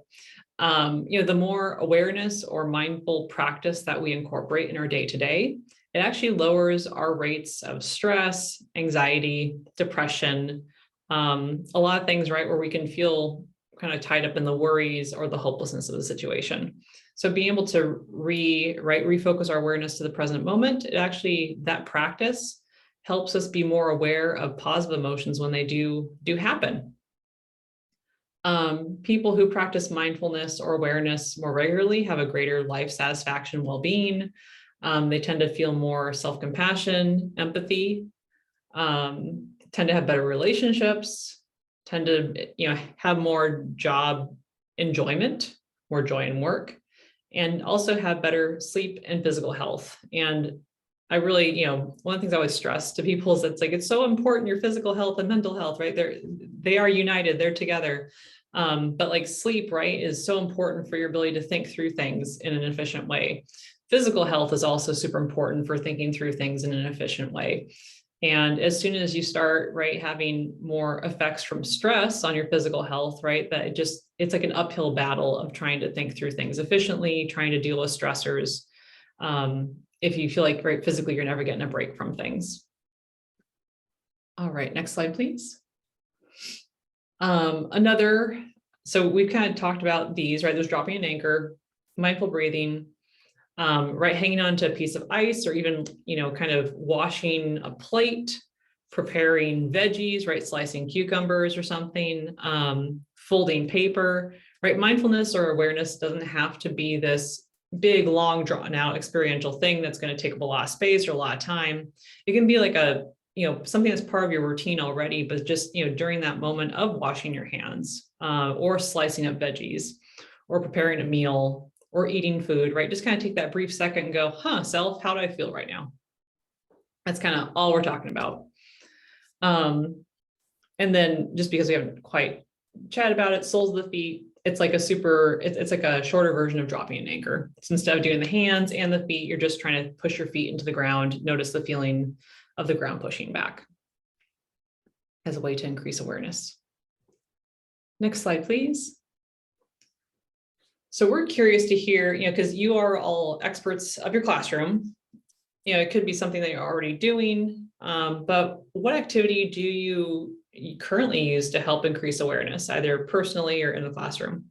The more awareness or mindful practice that we incorporate in our day-to-day, it actually lowers our rates of stress, anxiety, depression, a lot of things, right, where we can feel kind of tied up in the worries or the hopelessness of the situation. So being able to refocus our awareness to the present moment, that practice helps us be more aware of positive emotions when they do happen. People who practice mindfulness or awareness more regularly have a greater life satisfaction, well-being. They tend to feel more self-compassion, empathy, tend to have better relationships, tend to have more job enjoyment, more joy in work, and also have better sleep and physical health. And I really, one of the things I always stress to people is it's so important, your physical health and mental health, right? They are united, they're together. But like sleep, right, is so important for your ability to think through things in an efficient way. Physical health is also super important for thinking through things in an efficient way. And as soon as you start, right, having more effects from stress on your physical health, right, that it's like an uphill battle of trying to think through things efficiently, trying to deal with stressors. If you feel like, right, physically, you're never getting a break from things. All right, next slide, please. So we've kind of talked about these, right? There's dropping an anchor, mindful breathing, right, hanging on to a piece of ice, or even, kind of washing a plate, preparing veggies, right, slicing cucumbers or something, folding paper, right? Mindfulness or awareness doesn't have to be this big, long, drawn out experiential thing that's going to take up a lot of space or a lot of time. It can be like something that's part of your routine already, but just, during that moment of washing your hands, or slicing up veggies, or preparing a meal, or eating food, right? Just kind of take that brief second and go, self, how do I feel right now? That's kind of all we're talking about. And then just because we haven't quite chatted about it, soles of the feet, it's like it's like a shorter version of dropping an anchor. So instead of doing the hands and the feet, you're just trying to push your feet into the ground. Notice the feeling of the ground pushing back as a way to increase awareness. Next slide, please. So we're curious to hear, because you are all experts of your classroom, it could be something that you're already doing, but what activity do you currently use to help increase awareness, either personally or in the classroom?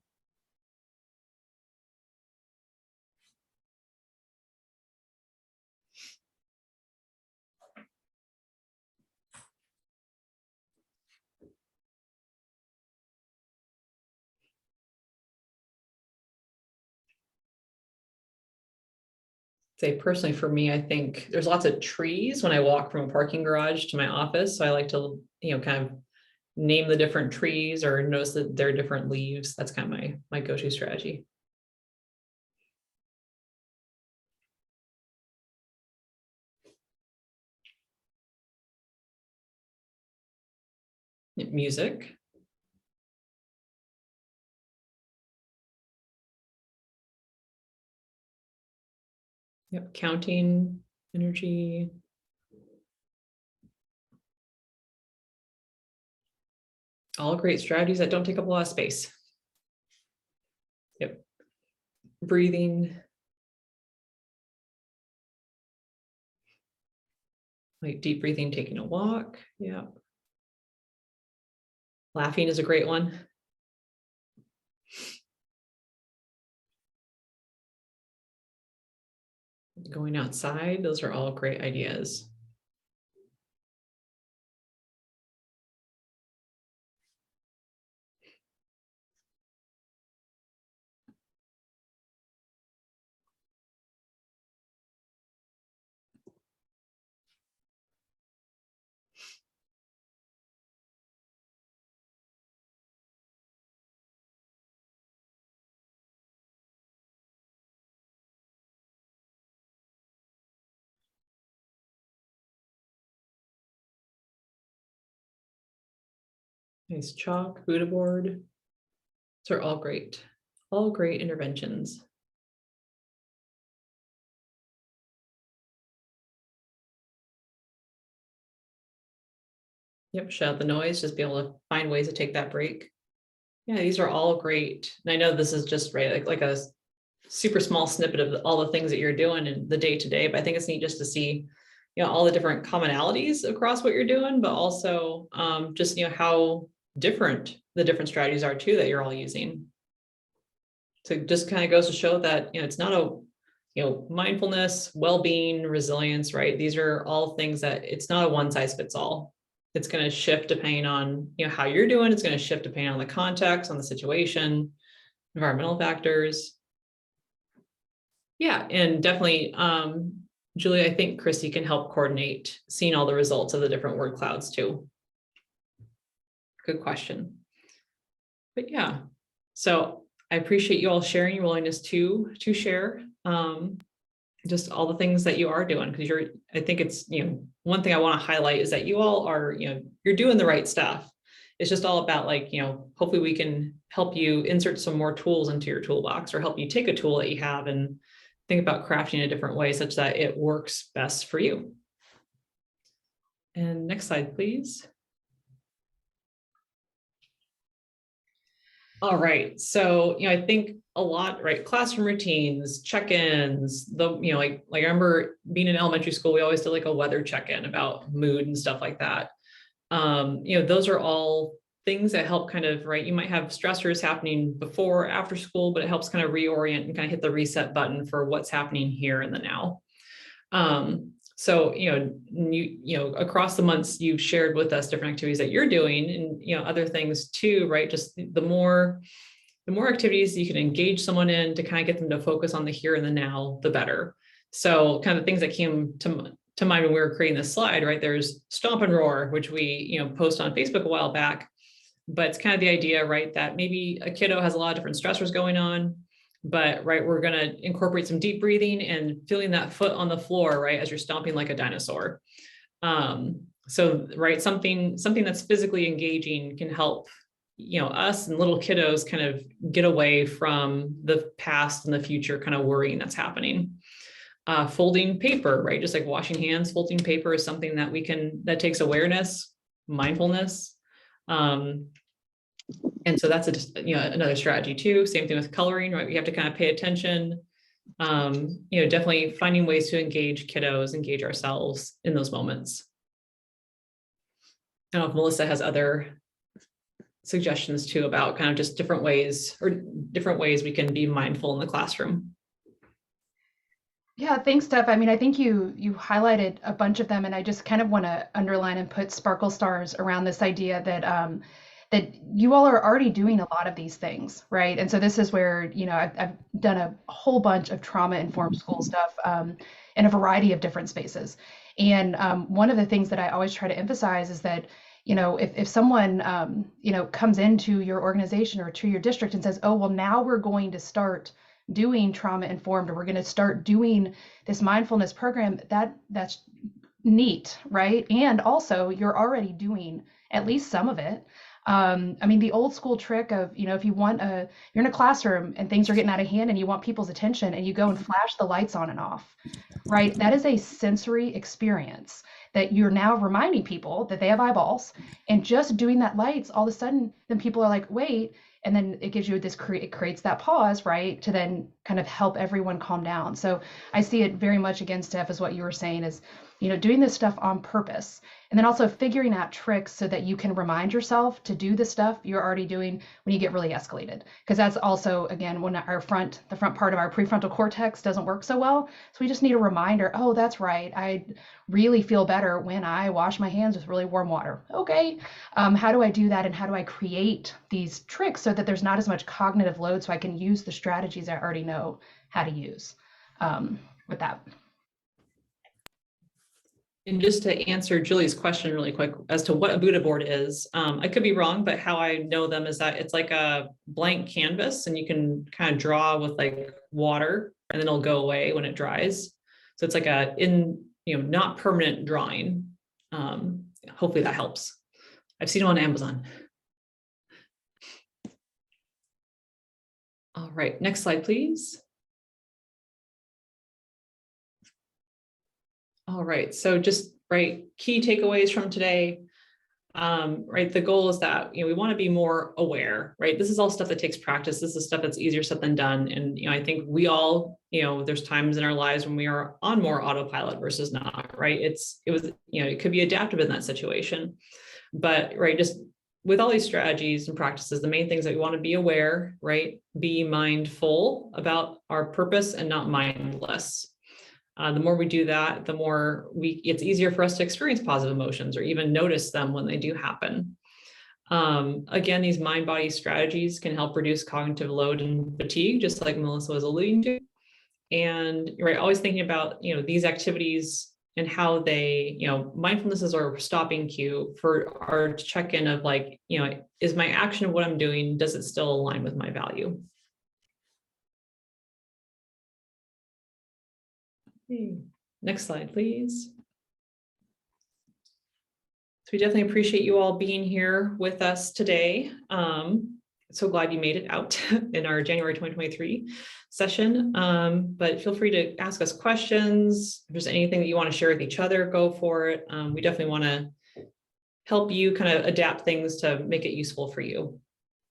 Say personally for me, I think there's lots of trees when I walk from a parking garage to my office. So I like to, kind of name the different trees or notice that they're different leaves. That's kind of my go-to strategy. Music. Yep, counting, energy. All great strategies that don't take up a lot of space. Yep. Breathing. Like deep breathing, taking a walk. Yeah. Laughing is a great one. Going outside, those are all great ideas. Nice chalk, Buddha board. Those are all great interventions. Yep, shut out the noise, just be able to find ways to take that break. Yeah, these are all great. And I know this is just like a super small snippet of all the things that you're doing in the day to day, but I think it's neat just to see, all the different commonalities across what you're doing, but also just, how different the different strategies are too that you're all using. So it just kind of goes to show that, it's not a, mindfulness, well-being, resilience, right? These are all things that it's not a one size fits all. It's going to shift depending on, how you're doing. It's going to shift depending on the context, on the situation, environmental factors. Yeah, and definitely, Julie, I think Christy can help coordinate seeing all the results of the different word clouds too. Good question. But yeah, so I appreciate you all sharing your willingness to share just all the things that you are doing, because I think it's, one thing I want to highlight is that you all are, you're doing the right stuff. It's just all about hopefully we can help you insert some more tools into your toolbox, or help you take a tool that you have and think about crafting a different way such that it works best for you. And next slide, please. All right. So, I think a lot, right? Classroom routines, check-ins, like I remember being in elementary school, we always did like a weather check-in about mood and stuff like that. Those are all things that help kind of, right? You might have stressors happening before or after school, but it helps kind of reorient and kind of hit the reset button for what's happening here in the now. So, across the months, you've shared with us different activities that you're doing and, other things too, right? Just the more the more activities you can engage someone in to kind of get them to focus on the here and the now, the better. So kind of things that came to mind when we were creating this slide, right? There's Stomp and Roar, which we, post on Facebook a while back, but it's kind of the idea, right, that maybe a kiddo has a lot of different stressors going on, but right, we're going to incorporate some deep breathing and feeling that foot on the floor, right, as you're stomping like a dinosaur. So right, something that's physically engaging can help, us and little kiddos kind of get away from the past and the future kind of worrying that's happening. Folding paper, right, just like washing hands, folding paper is something that that takes awareness, mindfulness. And so that's another strategy too. Same thing with coloring, right? We have to kind of pay attention. Definitely finding ways to engage kiddos, engage ourselves in those moments. I don't know if Melissa has other suggestions too about kind of just different ways we can be mindful in the classroom. Yeah, thanks, Steph. I mean, I think you highlighted a bunch of them, and I just kind of want to underline and put sparkle stars around this idea that that you all are already doing a lot of these things, right? And so this is where, I've done a whole bunch of trauma-informed school stuff in a variety of different spaces. And one of the things that I always try to emphasize is that, if someone, comes into your organization or to your district and says, oh, well, now we're going to start doing trauma-informed, or we're going to start doing this mindfulness program, that's neat, right? And also you're already doing at least some of it. I mean, the old school trick of, if you want you're in a classroom and things are getting out of hand and you want people's attention and you go and flash the lights on and off, right? That is a sensory experience that you're now reminding people that they have eyeballs, and just doing that lights, all of a sudden, then people are like, wait, and then it gives you it creates that pause, right? To then kind of help everyone calm down. So I see it very much, again, Steph, as what you were saying is, doing this stuff on purpose, and then also figuring out tricks so that you can remind yourself to do the stuff you're already doing when you get really escalated. Because that's also, again, when the front part of our prefrontal cortex doesn't work so well. So we just need a reminder, oh, that's right, I really feel better when I wash my hands with really warm water. Okay, how do I do that, and how do I create these tricks so that there's not as much cognitive load, so I can use the strategies I already know how to use with that. And just to answer Julie's question really quick as to what a Buddha board is, I could be wrong, but how I know them is that it's like a blank canvas, and you can kind of draw with like water, and then it'll go away when it dries. So it's like not permanent drawing. Hopefully that helps. I've seen it on Amazon. All right, next slide, please. All right, so just key takeaways from today. The goal is that we want to be more aware, right? This is all stuff that takes practice. This is stuff that's easier said than done. And I think we all, there's times in our lives when we are on more autopilot versus not, right? It could be adaptive in that situation. But just with all these strategies and practices, the main things that we want to be aware, right? Be mindful about our purpose and not mindless. The more we do that, the more it's easier for us to experience positive emotions or even notice them when they do happen. Again, these mind-body strategies can help reduce cognitive load and fatigue, just like Melissa was alluding to. And always thinking about these activities and how they, mindfulness is our stopping cue for our check-in of is my action of what I'm doing, does it still align with my value? Next slide, please. So we definitely appreciate you all being here with us today. So glad you made it out in our January 2023 session. But feel free to ask us questions. If there's anything that you want to share with each other, go for it. We definitely want to help you kind of adapt things to make it useful for you.